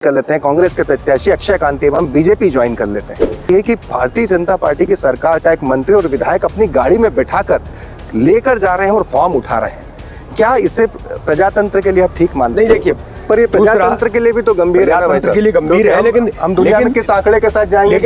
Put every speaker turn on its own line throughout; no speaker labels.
कर लेते हैं कांग्रेस के प्रत्याशी अक्षय कांति एवं बीजेपी ज्वाइन कर लेते हैं। ये कि भारतीय जनता पार्टी की सरकार का एक मंत्री और विधायक अपनी गाड़ी में बिठाकर लेकर जा रहे हैं और फॉर्म उठा रहे हैं, क्या इसे प्रजातंत्र के लिए आप ठीक मानते हैं?
नहीं, देखिए,
पर ये प्रजातंत्र के लिए भी तो गंभीर है,
प्रजातंत्र के लिए गंभीर है, लेकिन
हम दुनिया में किस आंकड़े के साथ जाएंगे?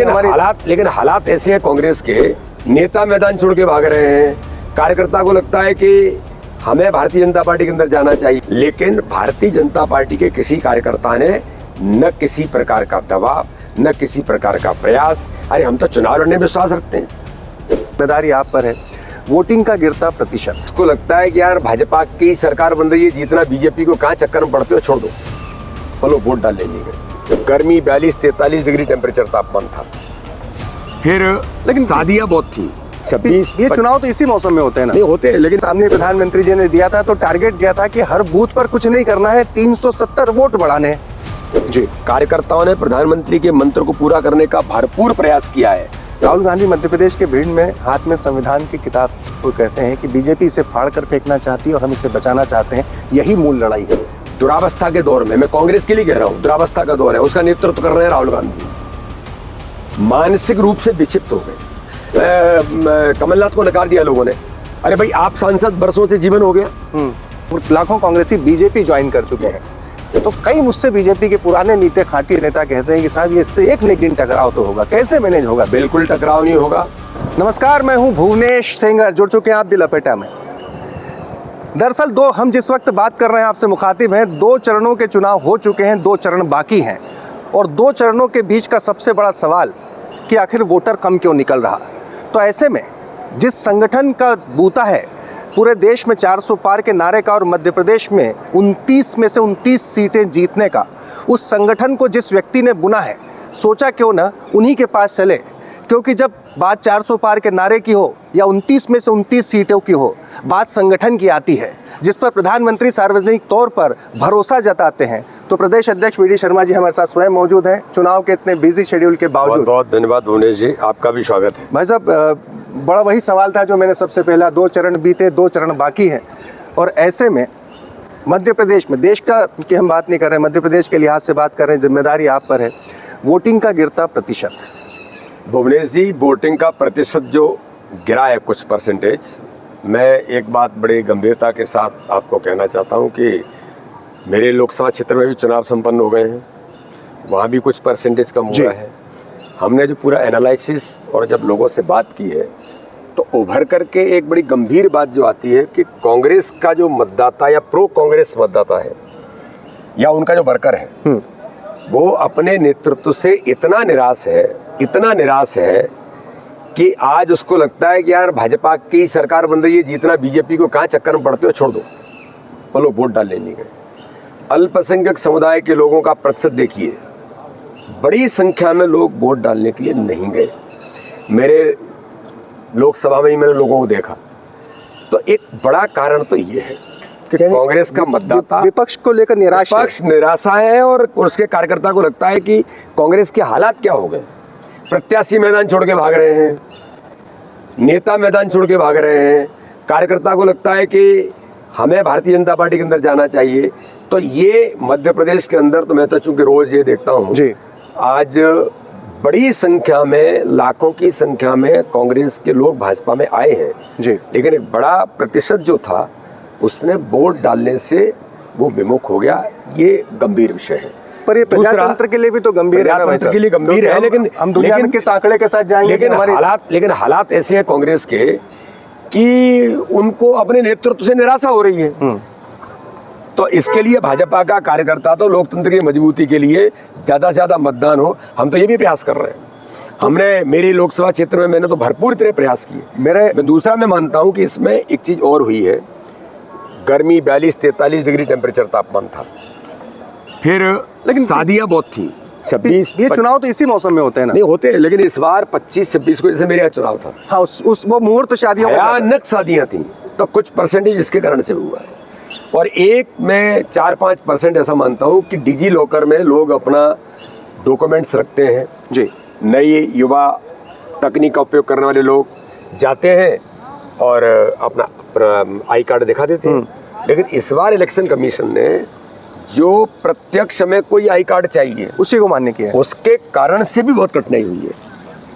लेकिन हालात ऐसे हैं, कांग्रेस के नेता मैदान छोड़ के भाग रहे हैं। कार्यकर्ता को लगता है कि हमें भारतीय जनता पार्टी के अंदर जाना चाहिए, लेकिन भारतीय जनता पार्टी के किसी कार्यकर्ता ने न किसी प्रकार का दबाव, न किसी प्रकार का प्रयास। अरे हम तो चुनाव लड़ने में विश्वास रखते हैं।
जिम्मेदारी आप पर है। वोटिंग का गिरता प्रतिशत,
उसको लगता है कि यार भाजपा की सरकार बन रही है, जीतना बीजेपी को कहाँ चक्कर में पड़ते हो, छोड़ दो, बोलो वोट डाल लेंगे। तो गर्मी 42-43 डिग्री टेम्परेचर तापमान था, फिर लेकिन शादियां बहुत थी। 26
ये चुनाव तो इसी मौसम में होते हैं ना?
नहीं होते, लेकिन
सामने प्रधानमंत्री जी ने दिया था तो टारगेट दिया था कि हर बूथ पर कुछ नहीं करना है, 370 वोट बढ़ाने
जी। कार्यकर्ताओं ने प्रधानमंत्री के मंत्र को पूरा करने का भरपूर प्रयास किया है।
राहुल गांधी मध्य प्रदेश के भीड़ में हाथ में संविधान की किताब को कहते हैं कि बीजेपी इसे फाड़ कर फेंकना चाहती है और हम इसे बचाना चाहते हैं, यही मूल लड़ाई है।
दुरावस्था के दौर में, मैं कांग्रेस के लिए कह रहा हूँ, दुरावस्था का दौर है, उसका नेतृत्व कर रहे हैं राहुल गांधी। मानसिक रूप से विक्षिप्त हो गए। कमलनाथ को नकार दिया लोगों ने। अरे भाई, आप सांसद बरसों से जीवन हो गया।
लाखों कांग्रेसी बीजेपी ज्वाइन कर चुके हैं, तो कई मुझसे बीजेपी के पुराने नीति खाटी नेता कहते हैं कि साहब इससे एक न एक दिन टकराव तो होगा, कैसे मैनेज होगा?
बिल्कुल टकराव नहीं होगा।
नमस्कार, मैं हूं भुवनेश सेंगर, जुड़ चुके हैं आप दिल लपेटा में। दरअसल हम जिस वक्त बात कर रहे हैं आपसे मुखातिब हैं, 2 चरणों के चुनाव हो चुके हैं, 2 चरण बाकी हैं, और 2 चरणों के बीच का सबसे बड़ा सवाल कि आखिर वोटर कम क्यों निकल रहा। तो ऐसे में जिस संगठन का बूता है पूरे देश में 400 पार के नारे का और मध्य प्रदेश में 29 में से 29 सीटें जीतने का, उस संगठन को जिस व्यक्ति ने बुना है, सोचा क्यों ना उन्हीं के पास चले, क्योंकि जब बात 400 पार के नारे की हो या 29 में से 29 सीटों की हो, बात संगठन की आती है जिस पर प्रधानमंत्री सार्वजनिक तौर पर भरोसा जताते हैं। तो प्रदेश अध्यक्ष वी डी शर्मा जी हमारे साथ स्वयं मौजूद हैं, चुनाव के इतने बिजी शेड्यूल के बावजूद।
बहुत धन्यवाद भुवनेश जी, आपका भी स्वागत है।
भाई साहब, बड़ा वही सवाल था जो मैंने सबसे पहला, 2 चरण बीते, 2 चरण बाकी हैं, और ऐसे में मध्य प्रदेश में, देश का की हम बात नहीं कर रहे हैं, मध्य प्रदेश के लिहाज से बात कर रहे हैं, जिम्मेदारी आप पर है। वोटिंग का गिरता प्रतिशत,
भुवनेश जी, वोटिंग का प्रतिशत जो गिरा है कुछ परसेंटेज, मैं एक बात बड़ी गंभीरता के साथ आपको कहना चाहता हूं कि मेरे लोकसभा क्षेत्र में भी चुनाव संपन्न हो गए हैं, वहाँ भी कुछ परसेंटेज कम हुआ है। हमने जो पूरा एनालिसिस और जब लोगों से बात की है, तो उभर करके एक बड़ी गंभीर बात जो आती है कि कांग्रेस का जो मतदाता या प्रो कांग्रेस मतदाता है या उनका जो वर्कर है, वो अपने नेतृत्व से इतना निराश है कि आज उसको लगता है कि यार भाजपा की सरकार बन रही है, जीतना बीजेपी को कहाँ चक्कर में पड़ते हो, छोड़ दो, बोलो वोट डाल लेंगे। अल्पसंख्यक समुदाय के लोगों का प्रतिशत देखिए, बड़ी संख्या में लोग वोट डालने के लिए नहीं गए। मेरे लोकसभा में ही मैंने लोगों को देखा, तो एक बड़ा कारण तो ये है कि कांग्रेस का मतदाता
विपक्ष को लेकर
निराशा है, और उसके कार्यकर्ता को लगता है कि कांग्रेस के हालात क्या हो गए। प्रत्याशी मैदान छोड़ के भाग रहे हैं, नेता मैदान छोड़ के भाग रहे हैं, कार्यकर्ता को लगता है कि हमें भारतीय जनता पार्टी के अंदर जाना चाहिए। तो ये मध्य प्रदेश के अंदर, तो मैं तो चूंकि रोज ये देखता हूँ जी, आज बड़ी संख्या में, लाखों की संख्या में कांग्रेस के लोग भाजपा में आए हैं जी, लेकिन एक बड़ा प्रतिशत जो था उसने वोट डालने से वो विमुख हो गया। ये गंभीर विषय है,
पर ये प्रजातंत्र के लिए भी तो गंभीर है,
लेकिन
हम दुनिया में किस आंकड़े के साथ जाएंगे?
लेकिन हालात ऐसे हैं कांग्रेस के कि उनको अपने नेतृत्व से निराशा हो रही है। तो इसके लिए भाजपा का कार्यकर्ता तो लोकतंत्र की मजबूती के लिए ज्यादा से ज्यादा मतदान हो, हम तो ये भी प्रयास कर रहे हैं। हमने मेरी लोकसभा क्षेत्र में मैंने तो भरपूर तरह प्रयास किए। दूसरा मैं मानता हूं कि इसमें एक चीज और हुई है, गर्मी 42-43 डिग्री टेम्परेचर तापमान था, फिर लेकिन शादियां बहुत थी। 26
ये चुनाव तो इसी मौसम में होते हैं ना?
नहीं होते, लेकिन इस बार 25-26 को जैसे मेरे यहाँ चुनाव था,
हाँ, वो मुहूर्त शादियों,
भयानक शादियां थी, तो कुछ परसेंटेज इसके कारण से हुआ है। और एक मैं 4-5% ऐसा मानता हूँ कि डिजी लॉकर में लोग अपना डॉक्यूमेंट्स रखते हैं जी। नई युवा तकनीक का उपयोग करने वाले लोग जाते हैं और अपना आई कार्ड दिखा देते हैं। लेकिन इस बार इलेक्शन कमीशन ने जो प्रत्यक्ष हमें कोई आई कार्ड चाहिए
उसी को मान्य किया है।
उसके कारण से भी बहुत कठिनाई हुई है।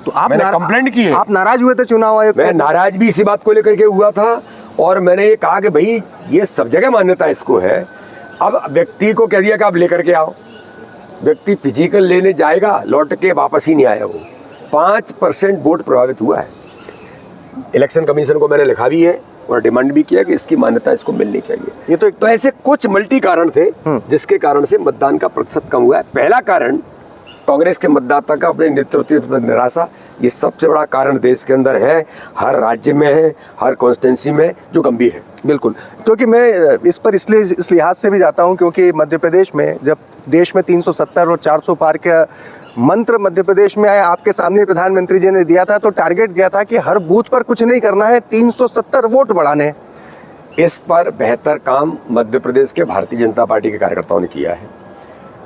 तो आप
मैंने कंप्लेंट की है।
आप नाराज हुए थे चुनाव आयोग
मैं नाराज भी इसी बात को लेकर के हुआ था और मैंने ये कहा कि भाई ये सब जगह मान्यता इसको है। अब व्यक्ति को कह दिया कि आप लेकर के आओ, व्यक्ति फिजिकल लेने जाएगा, लौट के वापस ही नहीं आया। वो 5% वोट प्रभावित हुआ है। इलेक्शन कमीशन को मैंने लिखा भी है और डिमांड भी किया कि इसकी मान्यता इसको मिलनी चाहिए।
ये तो
ऐसे कुछ मल्टी कारण थे जिसके कारण से मतदान का प्रतिशत कम हुआ है। पहला कारण कांग्रेस के मतदाता का अपने नेतृत्व पर निराशा, ये सबसे बड़ा कारण देश के अंदर है, हर राज्य में है, हर कॉन्स्टिट्यूंसी में, जो गंभीर है।
बिल्कुल, क्योंकि मैं इस पर इसलिए इस लिहाज से भी जाता हूं क्योंकि मध्य प्रदेश में जब देश में 370 और 400 पार का मंत्र मध्य प्रदेश में आया, आपके सामने प्रधानमंत्री जी ने दिया था, तो टारगेट दिया था कि हर बूथ पर कुछ नहीं करना है, 370 वोट बढ़ाने।
इस पर बेहतर काम मध्य प्रदेश के भारतीय जनता पार्टी के कार्यकर्ताओं ने किया है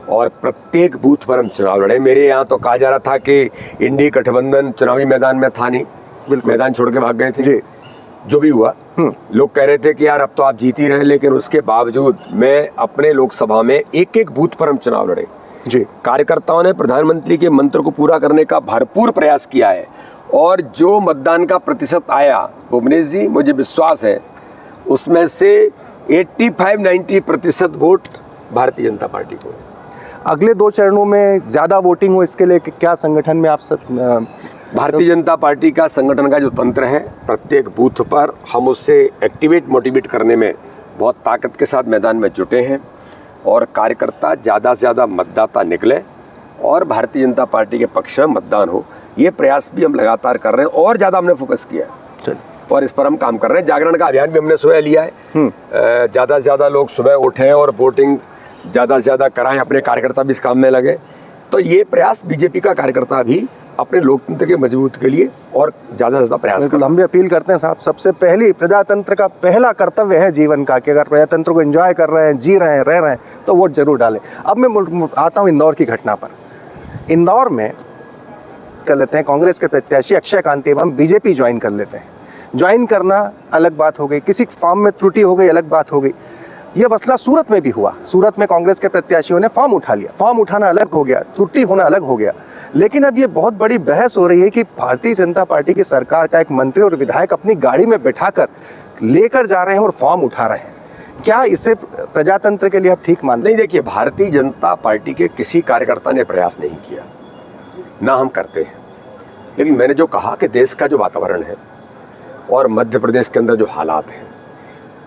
और प्रत्येक बूथ पर हम चुनाव लड़े। मेरे यहाँ तो कहा जा रहा था कि इंडी गठबंधन चुनावी मैदान में था नहीं, मैदान छोड़ के भाग गए थे। जो भी हुआ, लोग कह रहे थे कि यार अब तो आप जीत ही रहे, लेकिन उसके बावजूद मैं अपने लोकसभा में एक एक बूथ पर हम चुनाव लड़े
जी।
कार्यकर्ताओं ने प्रधानमंत्री के मंत्र को पूरा करने का भरपूर प्रयास किया है और जो मतदान का प्रतिशत आया भुवनेश जी, मुझे विश्वास है उसमें से 85-90% वोट भारतीय जनता पार्टी को।
अगले 2 चरणों में ज्यादा वोटिंग हो, इसके लिए क्या संगठन में आप सब
भारतीय जनता पार्टी का संगठन का जो तंत्र है, प्रत्येक बूथ पर हम उससे एक्टिवेट मोटिवेट करने में बहुत ताकत के साथ मैदान में जुटे हैं और कार्यकर्ता ज़्यादा से ज़्यादा मतदाता निकले और भारतीय जनता पार्टी के पक्ष में मतदान हो, ये प्रयास भी हम लगातार कर रहे हैं और ज़्यादा हमने फोकस किया है और इस पर हम काम कर रहे हैं। जागरण का अभियान भी हमने सुबह लिया है, ज़्यादा से ज़्यादा लोग सुबह उठें और वोटिंग ज़्यादा से ज़्यादा कराएं, अपने कार्यकर्ता भी इस काम में लगे। तो ये प्रयास बीजेपी का कार्यकर्ता भी अपने लोकतंत्र के मजबूत के लिए और ज़्यादा से ज़्यादा प्रयास करें।
हम भी अपील करते हैं साहब, सबसे पहली प्रजातंत्र का पहला कर्तव्य है जीवन का कि अगर प्रजातंत्र को एंजॉय कर रहे हैं, जी रहे हैं, रह रहे हैं, तो वोट जरूर डालें। अब मैं आता हूँ इंदौर की घटना पर। इंदौर में कर लेते हैं कांग्रेस के प्रत्याशी अक्षय कांति एवं बीजेपी ज्वाइन कर लेते हैं। ज्वाइन करना अलग बात हो गई, किसी फॉर्म में त्रुटि हो गई अलग बात हो गई। यह मसला सूरत में भी हुआ। सूरत में कांग्रेस के प्रत्याशियों ने फॉर्म उठा लिया, फॉर्म उठाना अलग हो गया, त्रुटि होना अलग हो गया। लेकिन अब ये बहुत बड़ी बहस हो रही है कि भारतीय जनता पार्टी की सरकार का एक मंत्री और विधायक अपनी गाड़ी में बैठाकर लेकर जा रहे हैं और फॉर्म उठा रहे हैं। क्या इसे प्रजातंत्र के लिए आप ठीक मानते हैं?
नहीं, देखिए, भारतीय जनता पार्टी के किसी कार्यकर्ता ने प्रयास नहीं किया, ना हम करते हैं। लेकिन मैंने जो कहा कि देश का जो वातावरण है और मध्य प्रदेश के अंदर जो हालात हैं,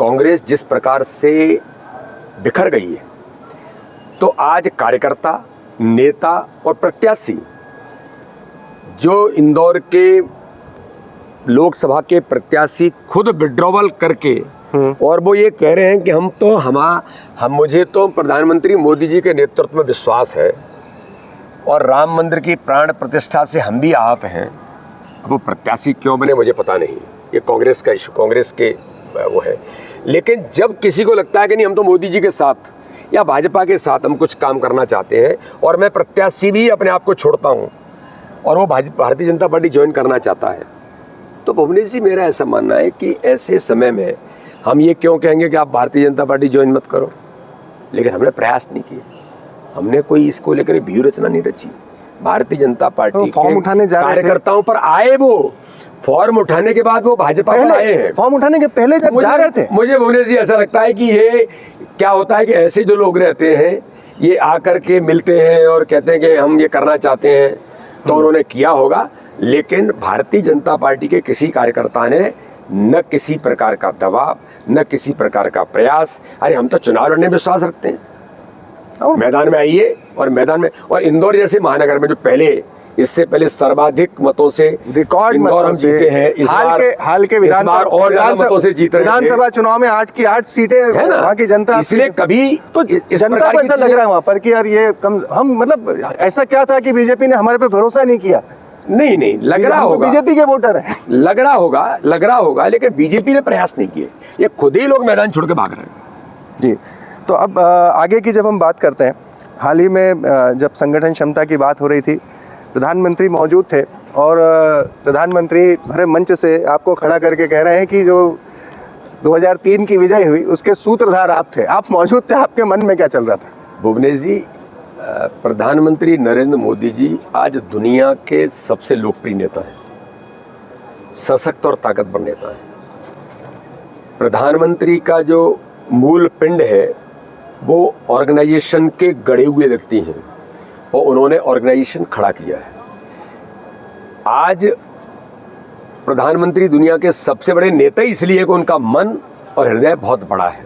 कांग्रेस जिस प्रकार से बिखर गई है, तो आज कार्यकर्ता, नेता और प्रत्याशी जो इंदौर के लोकसभा के प्रत्याशी खुद विड्रॉवल करके और वो ये कह रहे हैं कि मुझे तो प्रधानमंत्री मोदी जी के नेतृत्व में विश्वास है और राम मंदिर की प्राण प्रतिष्ठा से हम भी आहत हैं। वो प्रत्याशी क्यों बने मुझे पता नहीं, ये कांग्रेस का इशू, कांग्रेस के वो है। लेकिन जब किसी को लगता है कि नहीं, हम तो मोदी जी के साथ या भाजपा के साथ हम कुछ काम करना चाहते हैं और मैं प्रत्याशी भी अपने आप को छोड़ता हूं और वो भारतीय जनता पार्टी ज्वाइन करना चाहता है, तो भुवनेश जी, मेरा ऐसा मानना है कि ऐसे समय में हम ये क्यों कहेंगे कि आप भारतीय जनता पार्टी ज्वाइन मत करो। लेकिन हमने प्रयास नहीं किए, हमने कोई इसको लेकर व्यू रचना नहीं रची। भारतीय जनता पार्टी
फॉर्म उठाने जा रहे थे,
कार्यकर्ताओं पर आए, वो फॉर्म उठाने के बाद वो भाजपा पर आए हैं।
फॉर्म उठाने के पहले जब जा रहे थे,
मुझे भुवनेश जी ऐसा लगता है कि ये क्या होता है कि ऐसे जो लोग रहते हैं ये आकर के मिलते हैं और कहते हैं कि हम ये करना चाहते हैं, तो उन्होंने किया होगा। लेकिन भारतीय जनता पार्टी के किसी कार्यकर्ता ने न किसी प्रकार का दबाव, न किसी प्रकार का प्रयास। अरे हम तो चुनाव लड़ने में विश्वास रखते हैं, और मैदान में आइए और मैदान में, और इंदौर जैसे महानगर में जो इससे पहले सर्वाधिक मतों से
रिकॉर्ड
इंदौर हम जीते हैं।
हाल के विधानसभा चुनाव में 8 की 8 सीटें है ना, वहाँ की जनता,
इसलिए कभी
तो जनता को ऐसा लग रहा है वहाँ पर कि यार ये हम मतलब ऐसा क्या था कि बीजेपी ने हमारे पे भरोसा नहीं किया?
नहीं, लग रहा होगा
बीजेपी के वोटर है,
लग रहा होगा, लेकिन बीजेपी ने प्रयास नहीं किए, ये खुद ही लोग मैदान छोड़ के भाग रहे हैं।
जी, तो अब आगे की जब हम बात करते हैं, हाल ही में जब संगठन क्षमता की बात हो रही थी, प्रधानमंत्री मौजूद थे और प्रधानमंत्री भरे मंच से आपको खड़ा करके कह रहे हैं कि जो 2003 की विजय हुई, उसके सूत्रधार आप थे, आप मौजूद थे, आपके मन में क्या चल रहा था?
भुवनेश जी, प्रधानमंत्री नरेंद्र मोदी जी आज दुनिया के सबसे लोकप्रिय नेता हैं, सशक्त और ताकतवर नेता हैं। प्रधानमंत्री का जो मूल पिंड है वो ऑर्गेनाइजेशन के गढ़े हुए व्यक्ति हैं और उन्होंने ऑर्गेनाइजेशन खड़ा किया है। आज प्रधानमंत्री दुनिया के सबसे बड़े नेता इसलिए कि उनका मन और हृदय बहुत बड़ा है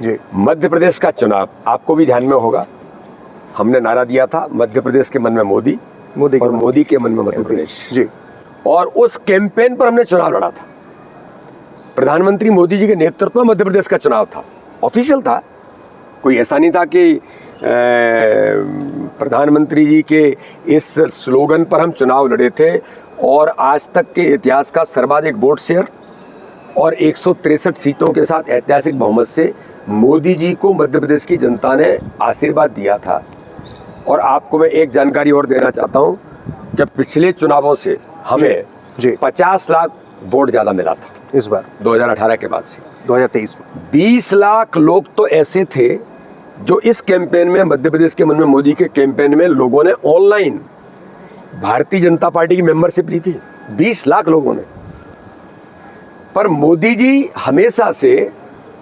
जी।
मध्य प्रदेश का चुनाव आपको भी ध्यान में होगा, हमने नारा दिया था मध्य प्रदेश के मन में मोदी और मोदी के मन में मध्य प्रदेश
जी।
और उस कैंपेन पर हमने चुनाव लड़ा था। प्रधानमंत्री मोदी जी के नेतृत्व में मध्य प्रदेश का चुनाव था, ऑफिशियल था, कोई ऐसा नहीं था कि प्रधानमंत्री जी के इस स्लोगन पर हम चुनाव लड़े थे। और आज तक के इतिहास का सर्वाधिक वोट शेयर और 163 सीटों के साथ ऐतिहासिक बहुमत से मोदी जी को मध्य प्रदेश की जनता ने आशीर्वाद दिया था। और आपको मैं एक जानकारी और देना चाहता हूं कि पिछले चुनावों से हमें
जी
50 लाख वोट ज़्यादा मिला था
इस बार
2018 के बाद से।
2023 में
20 लाख लोग तो ऐसे थे जो इस कैंपेन में, मध्य प्रदेश के मन में मोदी के कैंपेन में, लोगों ने ऑनलाइन भारतीय जनता पार्टी की मेंबरशिप ली थी, 20 लाख लोगों ने। पर मोदी जी हमेशा से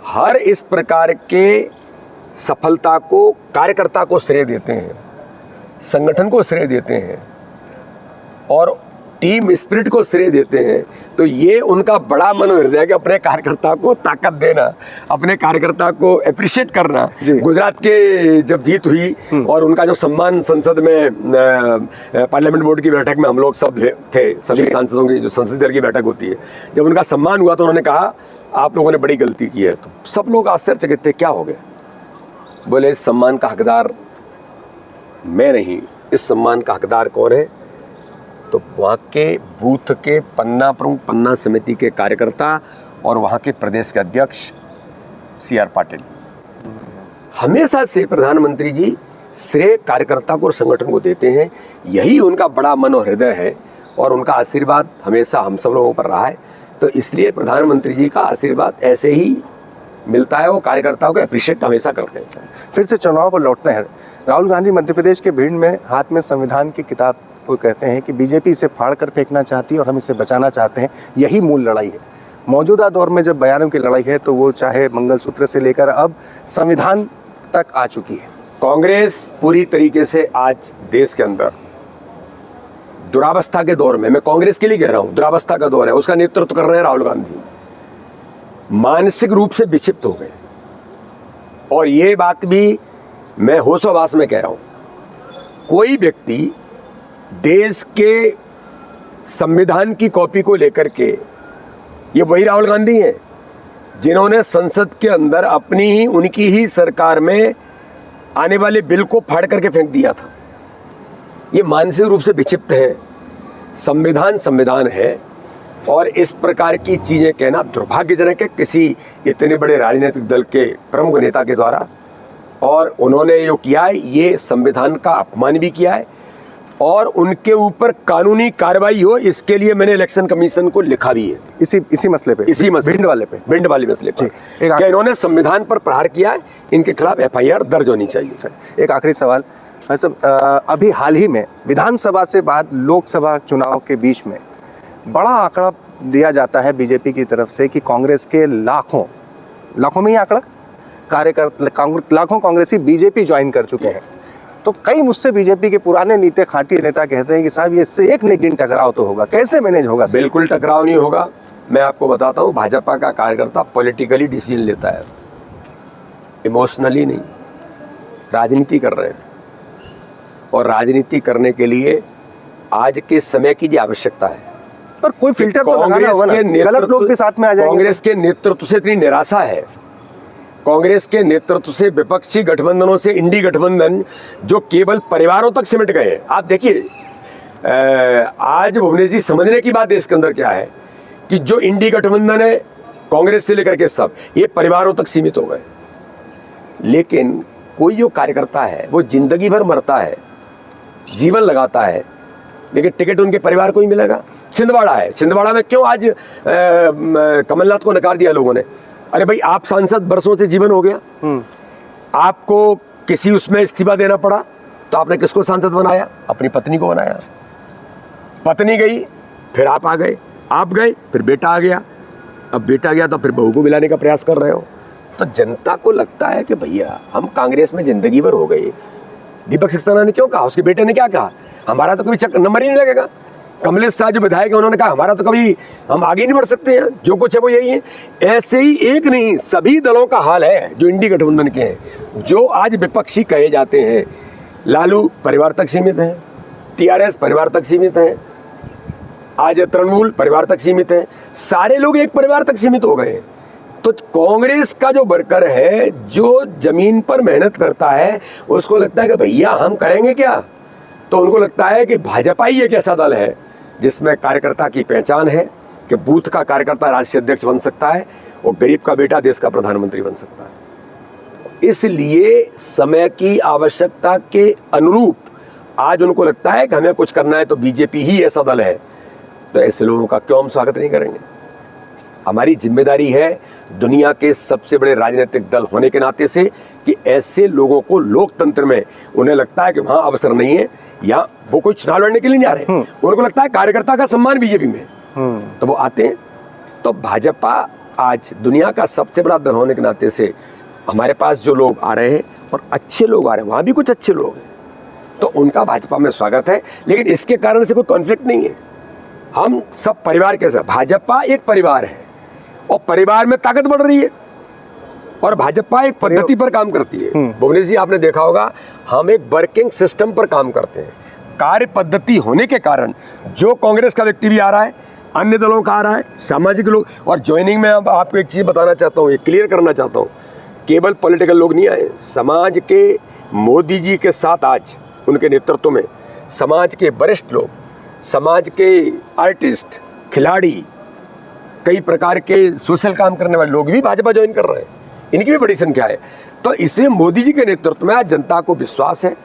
हर इस प्रकार के सफलता को कार्यकर्ता को श्रेय देते हैं, संगठन को श्रेय देते हैं और टीम स्पिरिट को श्रेय देते हैं। तो ये उनका बड़ा मनोहृदय है कि अपने कार्यकर्ता को ताकत देना, अपने कार्यकर्ता को अप्रिशिएट करना। गुजरात के जब जीत हुई और उनका जो सम्मान संसद में पार्लियामेंट बोर्ड की बैठक में हम लोग सब थे, सभी सांसदों की जो संसदीय दल की बैठक होती है, जब उनका सम्मान हुआ तो उन्होंने कहा आप लोगों ने बड़ी गलती की है। तो सब लोग आश्चर्यचकित थे, क्या हो गया? बोले इस सम्मान का हकदार मैं नहीं, इस सम्मान का हकदार कौन है? तो वहाँ के बूथ के पन्ना प्रमुख, पन्ना समिति के कार्यकर्ता और वहाँ के प्रदेश के अध्यक्ष CR पाटिल। हमेशा से प्रधानमंत्री जी श्रेय कार्यकर्ता को और संगठन को देते हैं, यही उनका बड़ा मन और हृदय है और उनका आशीर्वाद हमेशा हम सब लोगों पर रहा है। तो इसलिए प्रधानमंत्री जी का आशीर्वाद ऐसे ही मिलता है, वो कार्यकर्ताओं को अप्रिशिएट हमेशा करते हैं।
फिर से चुनाव पर लौटते हैं। राहुल गांधी मध्य प्रदेश के भीड़ में हाथ में संविधान की किताब को कहते हैं कि बीजेपी इसे फाड़ कर फेंकना चाहती है और हम इसे बचाना चाहते हैं, यही मूल लड़ाई है। मौजूदा दौर में जब बयानों की लड़ाई है तो वो चाहे मंगलसूत्र से लेकर अब संविधान तक आ चुकी है। कांग्रेस
पूरी तरीके से आज देश के अंदर दुरावस्था के दौर में, मैं कांग्रेस के लिए कह रहा हूं, दुरावस्था का दौर है, उसका नेतृत्व कर रहे हैं राहुल गांधी। मानसिक रूप से विक्षिप्त हो गए और ये बात भी मैं होशोहवास में कह रहा हूं। कोई व्यक्ति देश के संविधान की कॉपी को लेकर के, ये वही राहुल गांधी हैं जिन्होंने संसद के अंदर अपनी ही, उनकी ही सरकार में आने वाले बिल को फाड़ करके फेंक दिया था। ये मानसिक रूप से विक्षिप्त है। संविधान संविधान है और इस प्रकार की चीजें कहना दुर्भाग्यजनक है किसी इतने बड़े राजनीतिक दल के प्रमुख नेता के द्वारा। और उन्होंने जो किया है ये संविधान का अपमान भी किया है और उनके ऊपर कानूनी कार्रवाई हो, इसके लिए मैंने इलेक्शन कमीशन को लिखा भी है। इसी मसले पे, भिंड वाले मसले पे कि इन्होंने संविधान पर प्रहार किया है, इनके खिलाफ FIR दर्ज होनी चाहिए।
एक आखिरी सवाल, अभी हाल ही में विधानसभा से बाद लोकसभा चुनाव के बीच में बड़ा आंकड़ा दिया जाता है बीजेपी की तरफ से कि कांग्रेस के लाखों में ही आंकड़ा कार्यकर्ता, लाखों कांग्रेसी बीजेपी ज्वाइन कर चुके हैं। तो कई मुझसे बीजेपी के पुराने नीति खाटी नेता कहते हैं कि साहब ये से एक न एक दिन टकराव तो होगा, कैसे मैनेज होगा?
बिल्कुल टकराव नहीं होगा। मैं आपको बताता हूँ, भाजपा का कार्यकर्ता पॉलिटिकली डिसीजन लेता है, इमोशनली नहीं। राजनीति कर रहे हैं और राजनीति करने के लिए आज के समय की जो आवश्यकता है,
पर कोई फिल्टर तो लगाना होगा ना, गलत लोग भी साथ में आ जाएंगे।
कांग्रेस के नेतृत्व से इतनी निराशा है, कांग्रेस के नेतृत्व से विपक्षी गठबंधनों से इंडी गठबंधन जो केवल परिवारों तक सिमट गए हैं। आप देखिए आज भुवनेश जी समझने की बात देश के अंदर क्या है कि जो इंडी गठबंधन है कांग्रेस से लेकर के सब ये परिवारों तक सीमित हो गए। लेकिन कोई जो कार्यकर्ता है वो जिंदगी भर मरता है, जीवन लगाता है, लेकिन टिकट उनके परिवार को ही मिलेगा। छिंदवाड़ा है, छिंदवाड़ा में क्यों आज कमलनाथ को नकार दिया लोगों ने? अरे भाई, आप सांसद वर्षों से जीवन हो गया, आपको किसी उसमें इस्तीफा देना पड़ा तो आपने किसको सांसद बनाया? अपनी पत्नी को बनाया। पत्नी गई, फिर आप आ गए, आप गए, फिर बेटा आ गया, अब बेटा गया तो फिर बहू को मिलाने का प्रयास कर रहे हो। तो जनता को लगता है कि भैया हम कांग्रेस में जिंदगी भर हो गए। दीपक सक्सेना ने क्यों कहा? उसके बेटे ने क्या कहा? हमारा तो कभी नंबर ही नहीं लगेगा। कमलेश शाह जो विधायक है उन्होंने कहा हमारा तो कभी हम आगे नहीं बढ़ सकते हैं, जो कुछ है वो यही है। ऐसे ही एक नहीं, सभी दलों का हाल है जो इंडी गठबंधन के हैं, जो आज विपक्षी कहे जाते हैं। लालू परिवार तक सीमित है, टीआरएस परिवार तक सीमित है, आज तृणमूल परिवार तक सीमित है, सारे लोग एक परिवार तक सीमित हो गए। तो कांग्रेस का जो वर्कर है, जो जमीन पर मेहनत करता है, उसको लगता है कि भैया हम करेंगे क्या? तो उनको लगता है कि भाजपा ही एक ऐसा दल है जिसमें कार्यकर्ता की पहचान है कि बूथ का कार्यकर्ता राष्ट्रीय अध्यक्ष बन सकता है और गरीब का बेटा देश का प्रधानमंत्री बन सकता है। इसलिए समय की आवश्यकता के अनुरूप आज उनको लगता है कि हमें कुछ करना है तो बीजेपी ही ऐसा दल है। तो ऐसे लोगों का क्यों हम स्वागत नहीं करेंगे? हमारी जिम्मेदारी है दुनिया के सबसे बड़े राजनीतिक दल होने के नाते से कि ऐसे लोगों को लोकतंत्र में उन्हें लगता है कि वहां अवसर नहीं है या वो कोई चुनाव लड़ने के लिए नहीं आ रहे, उनको लगता है कार्यकर्ता का सम्मान बीजेपी में, तो वो आते हैं। तो भाजपा आज दुनिया का सबसे बड़ा दल होने के नाते से हमारे पास जो लोग आ रहे हैं और अच्छे लोग आ रहे हैं, वहां भी कुछ अच्छे लोग हैं, तो उनका भाजपा में स्वागत है। लेकिन इसके कारण से कोई कॉन्फ्लिक्ट नहीं है। हम सब परिवार के साथ, भाजपा एक परिवार है और परिवार में ताकत बढ़ रही है और भाजपा एक पद्धति पर काम करती है। भुवनेश जी, आपने देखा होगा हम एक वर्किंग सिस्टम पर काम करते हैं। कार्य पद्धति होने के कारण जो कांग्रेस का व्यक्ति भी आ रहा है, अन्य दलों का आ रहा है, सामाजिक लोग, और ज्वाइनिंग में अब आपको एक चीज बताना चाहता हूँ, ये क्लियर करना चाहता हूँ, केवल पॉलिटिकल लोग नहीं आए, समाज के मोदी जी के साथ आज उनके नेतृत्व में समाज के वरिष्ठ लोग, समाज के आर्टिस्ट, खिलाड़ी, कई प्रकार के सोशल काम करने वाले लोग भी भाजपा ज्वाइन कर रहे हैं, इनकी भी बड़ी संख्या है। तो इसलिए मोदी जी के नेतृत्व में आज जनता को विश्वास है,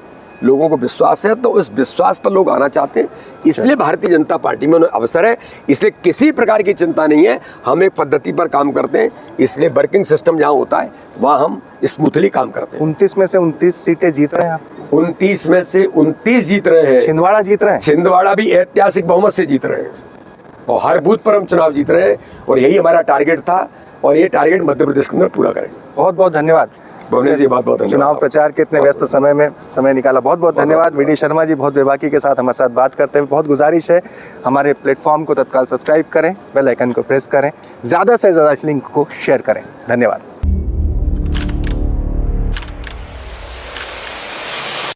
लोगों को विश्वास है, तो उस विश्वास पर लोग आना चाहते हैं। इसलिए भारतीय जनता पार्टी में उन्हें अवसर है, इसलिए किसी प्रकार की चिंता नहीं है। हम एक पद्धति पर काम करते हैं, इसलिए वर्किंग सिस्टम जहाँ होता है वहाँ हम स्मूथली काम करते हैं।
29 में से 29 सीटें जीत रहे हैं आप?
29 में से 29 जीत रहे हैं।
छिंदवाड़ा जीत रहे हैं?
छिंदवाड़ा भी ऐतिहासिक बहुमत से जीत रहे हैं और हर बूथ पर हम चुनाव जीत रहे हैं और यही हमारा टारगेट था और ये टारगेट मध्य प्रदेश के अंदर पूरा करेंगे।
बहुत बहुत धन्यवाद
भुवनेश जी, बहुत बहुत धन्यवाद।
चुनाव प्रचार के इतने व्यस्त समय में समय निकाला, बहुत बहुत धन्यवाद। वीडी शर्मा जी बहुत बेबाकी के साथ हमारे साथ बात करते हैं। बहुत गुजारिश है, हमारे प्लेटफॉर्म को तत्काल सब्सक्राइब करें, बेल आइकन को प्रेस करें, ज़्यादा से ज़्यादा इस लिंक को शेयर करें। धन्यवाद।